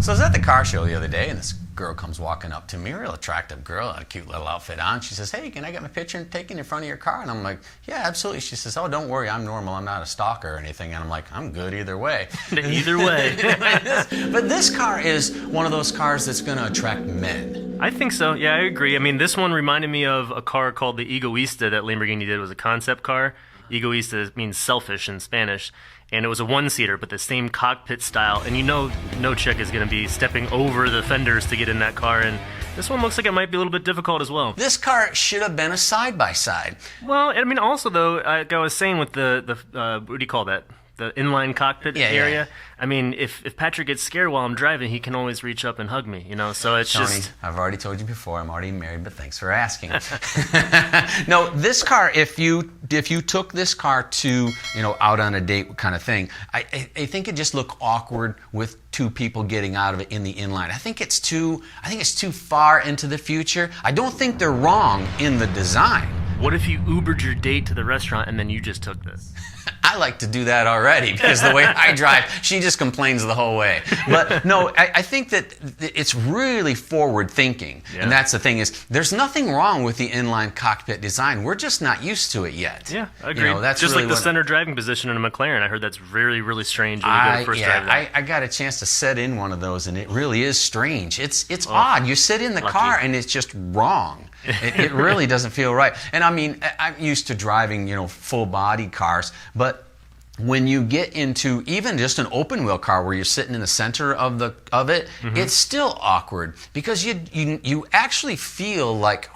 So I was at the car show the other day, and this girl comes walking up to me, a real attractive girl, had a cute little outfit on. She says, "Hey, can I get my picture taken in front of your car?" And I'm like, "Yeah, absolutely." She says, "Oh, don't worry, I'm normal. I'm not a stalker or anything." And I'm like, "I'm good either way." Either way. But this car is one of those cars that's going to attract men. I think so. Yeah, I agree. I mean, this one reminded me of a car called the Egoista that Lamborghini did. It was a concept car. Egoista means selfish in Spanish. And it was a one-seater, but the same cockpit style. And you know no chick is going to be stepping over the fenders to get in that car. And this one looks like it might be a little bit difficult as well. This car should have been a side-by-side. Well, I mean, also, though, like I was saying with the what do you call that? The inline cockpit area. Yeah. I mean, if Patrick gets scared while I'm driving, he can always reach up and hug me, you know? So it's Tony, just... I've already told you before, I'm already married, but thanks for asking. No, this car, if you took this car to, out on a date kind of thing, I think it just look awkward with two people getting out of it in the inline. I think it's too far into the future. I don't think they're wrong in the design. What if you Ubered your date to the restaurant and then you just took this? I like to do that already because the way I drive, she just complains the whole way. But no, I think that it's really forward thinking. Yeah. And that's the thing is, there's nothing wrong with the inline cockpit design. We're just not used to it yet. Yeah, I agree. That's just really like the center driving position in a McLaren. I heard that's really, really strange when you go to first drive that. I got a chance to sit in one of those, and it really is strange. It's odd. You sit in the car, and it's just wrong. It really doesn't feel right. And I mean, I'm used to driving, full body cars, but when you get into even just an open wheel car where you're sitting in the center of it, mm-hmm. It's still awkward because you actually feel like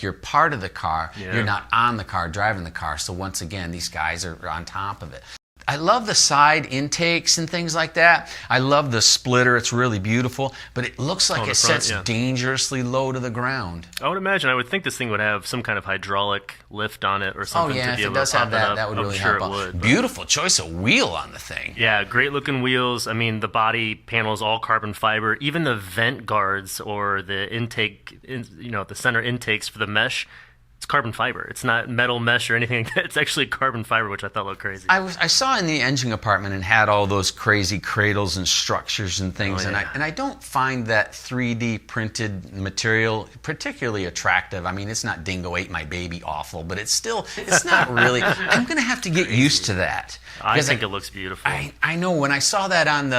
you're part of the car. Yeah. You're not on the car, driving the car. So once again, these guys are on top of it. I love the side intakes and things like that. I love the splitter. It's really beautiful, but it looks like it sets dangerously low to the ground. I would imagine. I would think this thing would have some kind of hydraulic lift on it or something. Oh, yeah, to be if able it does to have that, that would really help. I'm sure it would. Beautiful choice of wheel on the thing. Yeah, great looking wheels. I mean, the body panel is all carbon fiber. Even the vent guards or the intake, the center intakes for the mesh, it's carbon fiber. It's not metal mesh or anything like that. It's actually carbon fiber, which I thought looked crazy. I saw in the engine compartment and had all those crazy cradles and structures and things, and I don't find that 3D printed material particularly attractive. I mean, it's not Dingo Ate My Baby awful, but it's not really. I'm going to have to get used to that. I think it looks beautiful. I know when I saw that on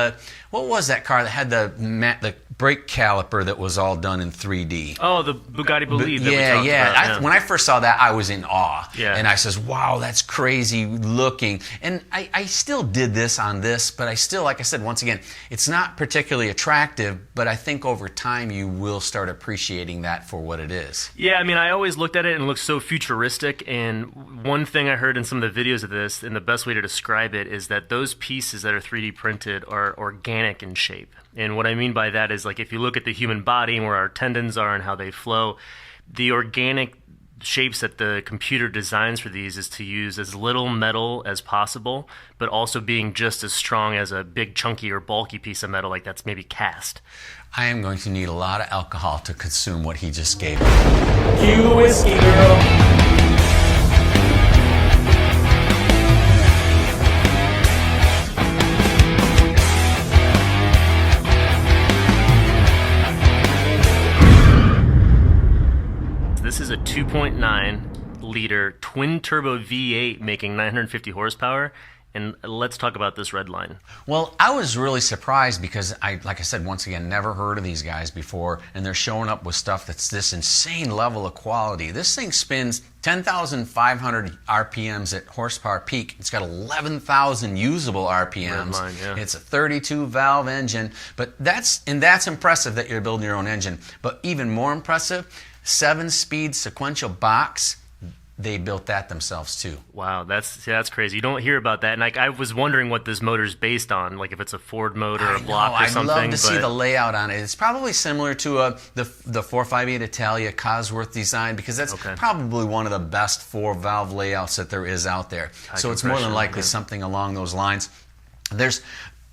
what was that car that had the brake caliper that was all done in 3D? Oh, the Bugatti Bolide that we talked about. When I first saw that, I was in awe. Yeah. And I says, wow, that's crazy looking. And I still did this on this, but I still, like I said, once again, it's not particularly attractive, but I think over time you will start appreciating that for what it is. Yeah, I mean, I always looked at it and it looked so futuristic, and one thing I heard in some of the videos of this, and the best way to describe it, is that those pieces that are 3D printed are organic in shape. And what I mean by that is, like, if you look at the human body and where our tendons are and how they flow, the organic shapes that the computer designs for these is to use as little metal as possible, but also being just as strong as a big chunky or bulky piece of metal, like that's maybe cast. I am going to need a lot of alcohol to consume what he just gave me. Cue the whiskey, girl. This is a 2.9 liter twin turbo V8 making 950 horsepower. And let's talk about this red line. Well, I was really surprised because like I said, once again, never heard of these guys before, and they're showing up with stuff that's this insane level of quality. This thing spins 10,500 RPMs at horsepower peak. It's got 11,000 usable RPMs. Red line, yeah. It's a 32 valve engine, but that's impressive that you're building your own engine. But even more impressive, 7-speed sequential box. They built that themselves too. Wow, that's crazy. You don't hear about that. And I was wondering what this motor's based on, like if it's a Ford motor or a block or something. I'd love to see the layout on it. It's probably similar to the 458 Italia Cosworth design, because that's probably one of the best 4-valve layouts that there is out there. So it's more than likely something along those lines.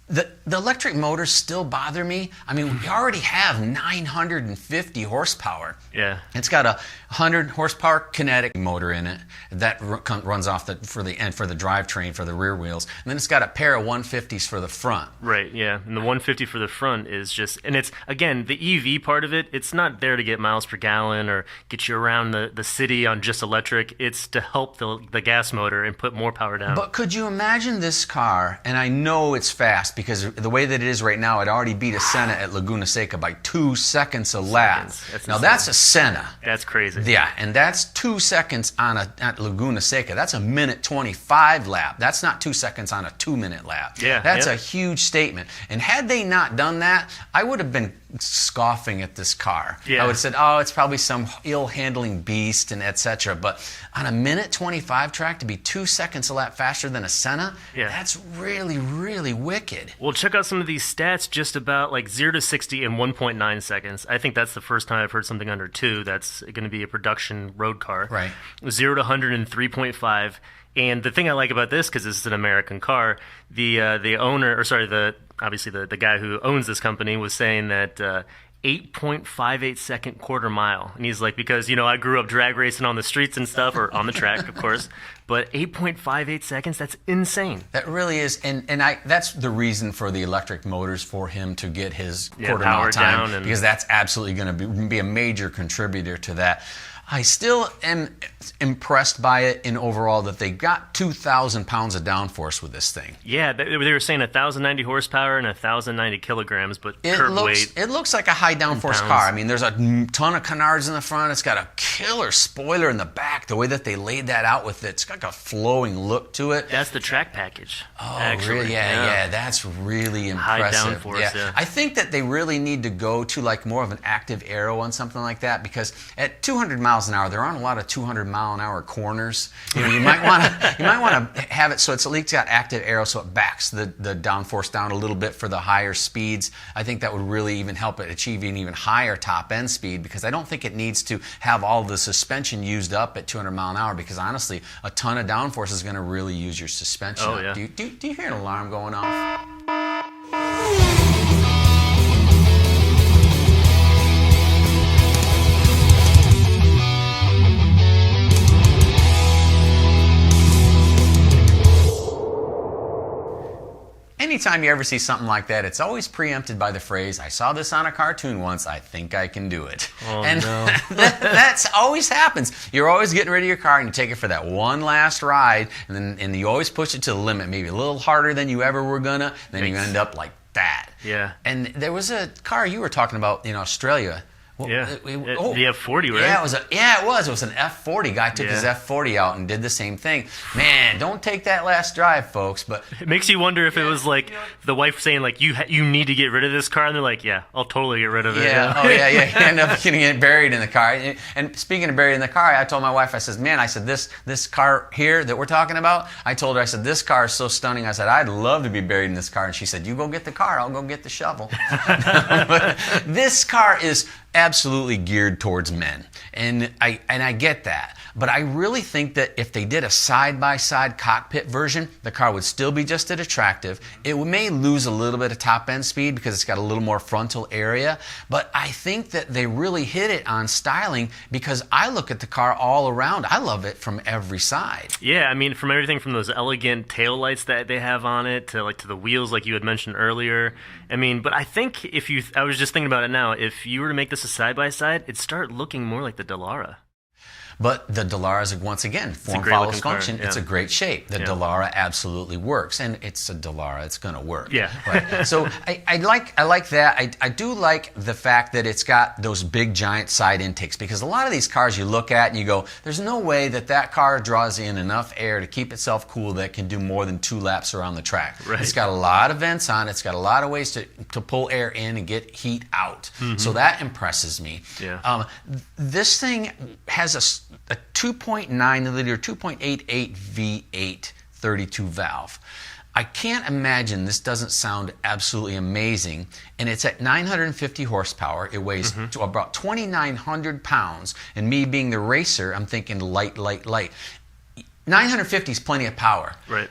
The electric motors still bother me. I mean, we already have 950 horsepower. Yeah. It's got a 100 horsepower kinetic motor in it that runs off for the drivetrain for the rear wheels, and then it's got a pair of 150s for the front. Right, yeah. And the 150 for the front is just, and it's, again, the EV part of it, it's not there to get miles per gallon or get you around the city on just electric. It's to help the gas motor and put more power down. But could you imagine this car, and I know it's fast because the way that it is right now, it already beat a Senna at Laguna Seca by 2 seconds a lap. Now that's a Senna. That's crazy. Yeah, and that's 2 seconds at Laguna Seca. That's a minute 25 lap. That's not 2 seconds on a 2-minute lap. Yeah, That's a huge statement. And had they not done that, I would have been scoffing at this car. Yeah. I would have said, oh, it's probably some ill-handling beast and etc. But on a minute 25 track to be 2 seconds a lap faster than a Senna, that's really, really wicked. Well, check out some of these stats just about like 0 to 60 in 1.9 seconds. I think that's the first time I've heard something under 2 that's going to be a production road car. Right. 0 to 100 in 3.5. And the thing I like about this, because this is an American car, the owner, or sorry, obviously the guy who owns this company was saying that 8.58 second quarter mile. And he's like, because, I grew up drag racing on the streets and stuff, or on the track, of course, but 8.58 seconds, that's insane. That really is, and that's the reason for the electric motors, for him to get his quarter power mile time, down, because that's absolutely going to be a major contributor to that. I still am impressed by it in overall that they got 2,000 pounds of downforce with this thing. Yeah, they were saying 1,090 horsepower and 1,090 kilograms, but curb weight. It looks like a high downforce car. I mean, there's a ton of canards in the front. It's got a killer spoiler in the back. The way that they laid that out with it, it's got a flowing look to it. That's the track package. Oh, actually. really? Yeah, that's really impressive. High downforce, yeah. I think that they really need to go to like more of an active aero on something like that, because at 200 miles an hour, there aren't a lot of 200 mile an hour corners. You might want to have it so it's at least got active aero, so it backs the downforce down a little bit for the higher speeds. I think that would really even help it achieve an even higher top end speed, because I don't think it needs to have all the suspension used up at 200 mile an hour, because honestly, a ton of downforce is going to really use your suspension up. Yeah. Do you hear an alarm going off? Anytime you ever see something like that, it's always preempted by the phrase, I saw this on a cartoon once, I think I can do it. Oh, and no. That's always happens. You're always getting rid of your car and you take it for that one last ride, and you always push it to the limit, maybe a little harder than you ever were gonna, and then you end up like that. Yeah. And there was a car you were talking about in Australia. Yeah, the F40, right? Yeah, it was. It was an F40. Guy took his F40 out and did the same thing. Man, don't take that last drive, folks. But it makes you wonder if it was like the wife saying like you need to get rid of this car, and they're like, yeah, I'll totally get rid of it. Yeah, oh yeah. You end up getting it buried in the car. And speaking of buried in the car, I told my wife, I said, man, this car here that we're talking about, I told her, I said, this car is so stunning. I said, I'd love to be buried in this car. And she said, you go get the car, I'll go get the shovel. But this car is absolutely geared towards men, and I get that, but I really think that if they did a side-by-side cockpit version, the car would still be just as attractive. It may lose a little bit of top-end speed because it's got a little more frontal area, but I think that they really hit it on styling, because I look at the car all around. I love it from every side. Yeah, I mean, from everything from those elegant taillights that they have on it to the wheels like you had mentioned earlier. I mean, but I think I was just thinking about it now, if you were to make this a side-by-side, it'd start looking more like the Dallara. But the Dallara is, once again, form follows function. Car, yeah. It's a great shape. The Dallara absolutely works, and it's a Dallara. It's going to work. Yeah. Right. So I like that. I do like the fact that it's got those big, giant side intakes, because a lot of these cars you look at and you go, there's no way that car draws in enough air to keep itself cool that can do more than 2 laps around the track. Right. It's got a lot of vents on it. It's got a lot of ways to pull air in and get heat out. Mm-hmm. So that impresses me. Yeah. This thing has a 2.9 liter, 2.88 V8 32 valve. I can't imagine this doesn't sound absolutely amazing, and it's at 950 horsepower. It weighs to about 2,900 pounds, and me being the racer, I'm thinking light. 950 is plenty of power. Right.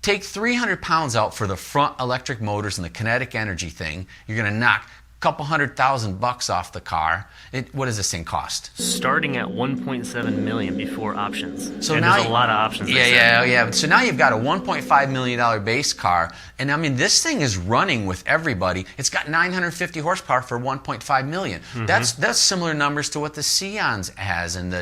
take 300 pounds out for the front electric motors and the kinetic energy thing. You're going to knock couple $100,000 off the car. What does this thing cost? Starting at 1.7 million before options. So and now there's a lot of options. Yeah. So now you've got a $1.5 million base car, and I mean this thing is running with everybody. It's got 950 horsepower for 1.5 million. Mm-hmm. That's similar numbers to what the Scion's has and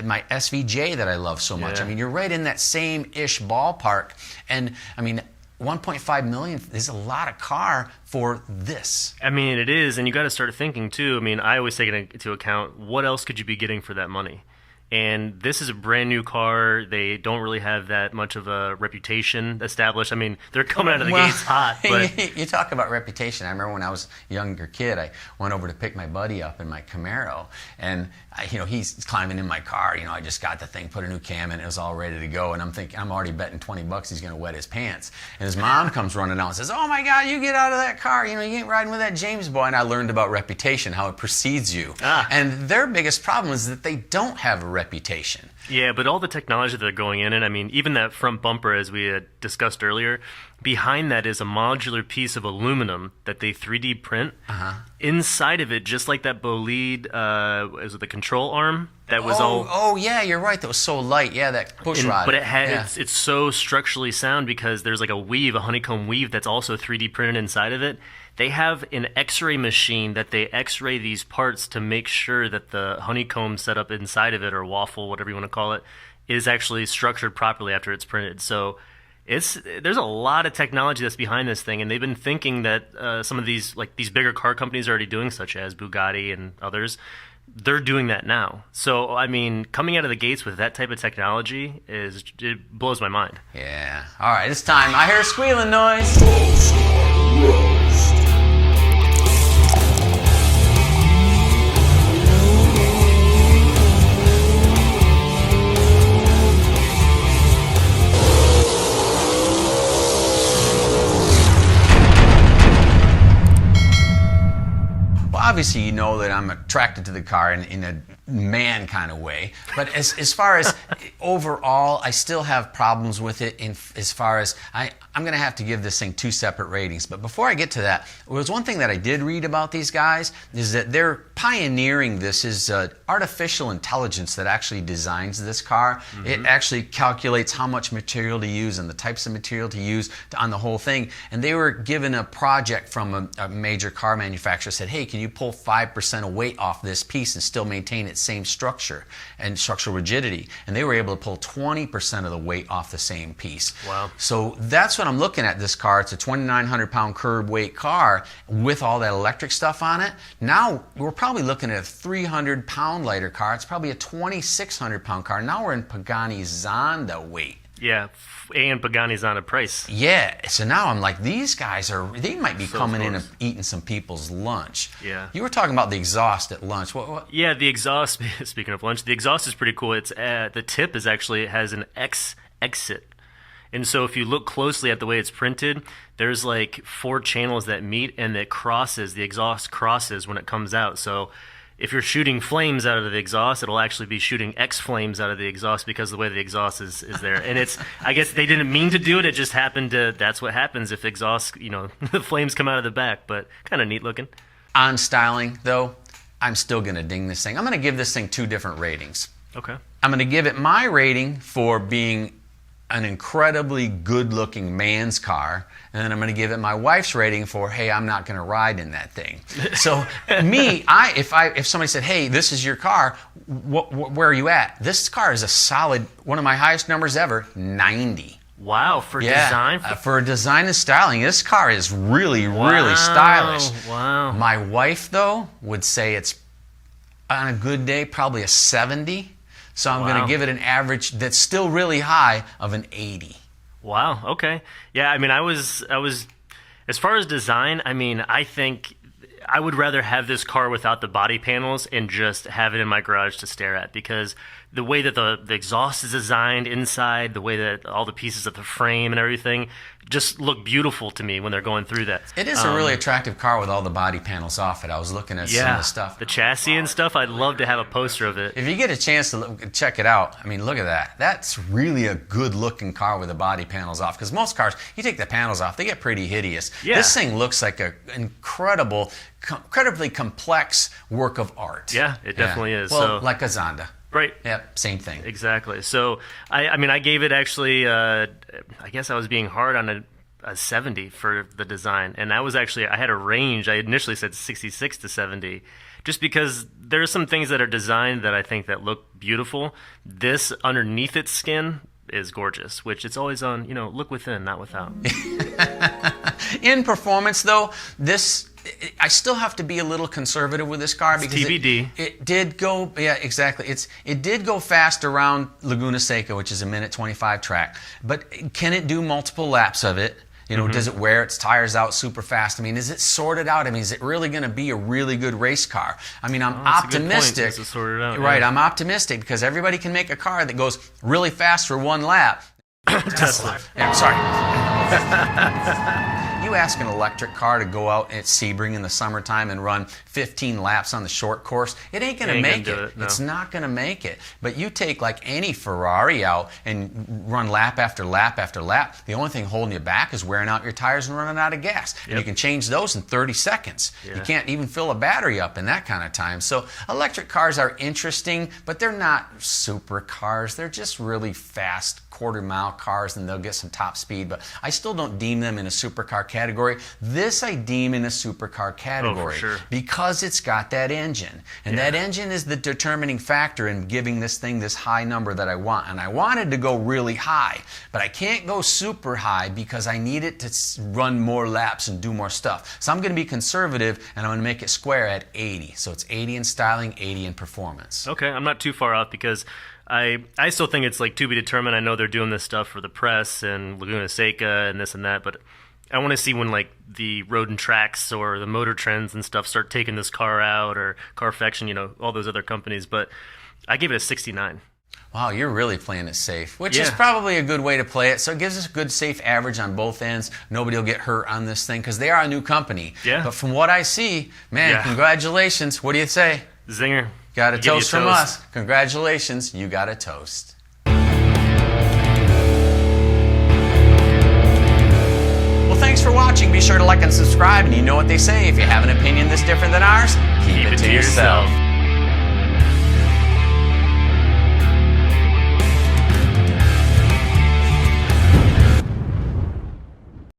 my SVJ that I love so much. Yeah. I mean you're right in that same ish ballpark, and I mean 1.5 million is a lot of car for this. I mean, it is, and you got to start thinking too. I mean, I always take it into account, what else could you be getting for that money? And this is a brand new car. They don't really have that much of a reputation established. I mean, they're coming out of the gates hot. But you talk about reputation. I remember when I was a younger kid, I went over to pick my buddy up in my Camaro, and he's climbing in my car. I just got the thing, put a new cam in, it was all ready to go, and I'm thinking, I'm already betting $20 he's going to wet his pants. And his mom comes running out and says, "Oh my God, you get out of that car. You ain't riding with that James boy." And I learned about reputation, how it precedes you. And their biggest problem is that they don't have a reputation. Yeah, but all the technology that they're going in, and I mean, even that front bumper, as we had discussed earlier, behind that is a modular piece of aluminum that they 3D print. Inside of it, just like that bolide, was it the control arm? That was Oh, yeah, you're right. That was so light. Yeah, that push rod. But it's so structurally sound because there's like a honeycomb weave that's also 3D printed inside of it. They have an X-ray machine that they X-ray these parts to make sure that the honeycomb setup inside of it, or waffle, whatever you want to call it, is actually structured properly after it's printed. So there's a lot of technology that's behind this thing, and they've been thinking that some of these bigger car companies are already doing, such as Bugatti and others. They're doing that now. So, I mean, coming out of the gates with that type of technology, it blows my mind. Yeah. All right, it's time. I hear a squealing noise. Obviously, you know that I'm attracted to the car in a man kind of way. But as far as overall, I still have problems with it. As far as I'm going to have to give this thing 2 separate ratings. But before I get to that, there was one thing that I did read about these guys is that they're pioneering this is artificial intelligence that actually designs this car. It actually calculates how much material to use and the types of material to use on the whole thing. And they were given a project from a major car manufacturer, said, "Hey, can you pull 5% of weight off this piece and still maintain its same structure and structural rigidity?" And they were able to pull 20% of the weight off the same piece. Wow. So that's what I'm looking at this car. It's a 2,900 pound curb weight car with all that electric stuff on it. Now we're probably looking at a 300 pound lighter car. It's probably a 2,600 pound car. Now we're in Pagani's Zonda weight. Yeah, and Pagani's on a price. Yeah, so now I'm like, these guys they might be So coming in close. and eating some people's lunch. Yeah. You were talking about the exhaust at lunch. What? Yeah, the exhaust, speaking of lunch, the exhaust is pretty cool. It's the tip it has an X exit. And so if you look closely at the way it's printed, there's like 4 channels that meet, and the exhaust crosses when it comes out. So if you're shooting flames out of the exhaust, it'll actually be shooting X flames out of the exhaust because of the way the exhaust is there. And I guess they didn't mean to do it. It just happened that's what happens if exhaust, the flames come out of the back, but kind of neat looking. On styling, though, I'm still going to ding this thing. I'm going to give this thing 2 different ratings. Okay. I'm going to give it my rating for being an incredibly good-looking man's car, and then I'm going to give it my wife's rating for, hey, I'm not going to ride in that thing. So if somebody said, hey, this is your car, where are you at? This car is a solid, one of my highest numbers ever, 90. Wow, design? For design and styling, this car is really, really stylish. Wow. My wife, though, would say it's, on a good day, probably a 70. So I'm going to give it an average that's still really high of an 80. Wow. Okay. Yeah. I mean, I was as far as design. I mean, I think I would rather have this car without the body panels and just have it in my garage to stare at, because the way that the exhaust is designed inside, the way that all the pieces of the frame and everything just look beautiful to me when they're going through that. It is a really attractive car with all the body panels off it. I was looking at some of the stuff. The chassis and stuff, I'd love to have a poster of it. If you get a chance to check it out, I mean, look at that. That's really a good-looking car with the body panels off. Because most cars, you take the panels off, they get pretty hideous. Yeah. This thing looks like an incredibly complex work of art. Yeah, it definitely is. Well, like a Zonda. Right. Yep, same thing. Exactly. So, I mean, I gave it actually, I guess I was being hard on a 70 for the design. And that was actually, I had a range. I initially said 66 to 70, just because there are some things that are designed that I think that look beautiful. This, underneath its skin, is gorgeous, which it's always on, look within, not without. In performance, though, I still have to be a little conservative with this car because TBD. It did go, yeah, exactly. It did go fast around Laguna Seca, which is a 1:25 track. But can it do multiple laps of it? Does it wear its tires out super fast? I mean, is it sorted out? I mean, is it really going to be a really good race car? I mean, I'm optimistic. Is it sorted out? Right, yeah. I'm optimistic because everybody can make a car that goes really fast for one lap. Tesla. Yeah, sorry. You ask an electric car to go out at Sebring in the summertime and run 15 laps on the short course, it ain't going to make it. No. It's not going to make it. But you take like any Ferrari out and run lap after lap after lap, the only thing holding you back is wearing out your tires and running out of gas. Yep. And you can change those in 30 seconds. Yeah. You can't even fill a battery up in that kind of time. So electric cars are interesting, but they're not supercars. They're just really fast quarter-mile cars, and they'll get some top speed. But I still don't deem them in a supercar category. This I deem in a supercar category. For sure. Because it's got that engine. And that engine is the determining factor in giving this thing this high number that I want. And I wanted to go really high, but I can't go super high because I need it to run more laps and do more stuff. So I'm going to be conservative, and I'm going to make it square at 80. So it's 80 in styling, 80 in performance. Okay, I'm not too far off because I still think it's like to be determined. I know they're doing this stuff for the press and Laguna Seca and this and that, but I want to see when like the Road and Tracks or the Motor Trends and stuff start taking this car out, or Carfection, all those other companies. But I gave it a 69. Wow, you're really playing it safe, which is probably a good way to play it. So it gives us a good safe average on both ends. Nobody will get hurt on this thing because they are a new company. Yeah. But from what I see, man, congratulations. What do you say? Zinger. Got a toast from us. Congratulations, you got a toast. Well, thanks for watching. Be sure to like and subscribe. And you know what they say, if you have an opinion that's different than ours, keep it to yourself.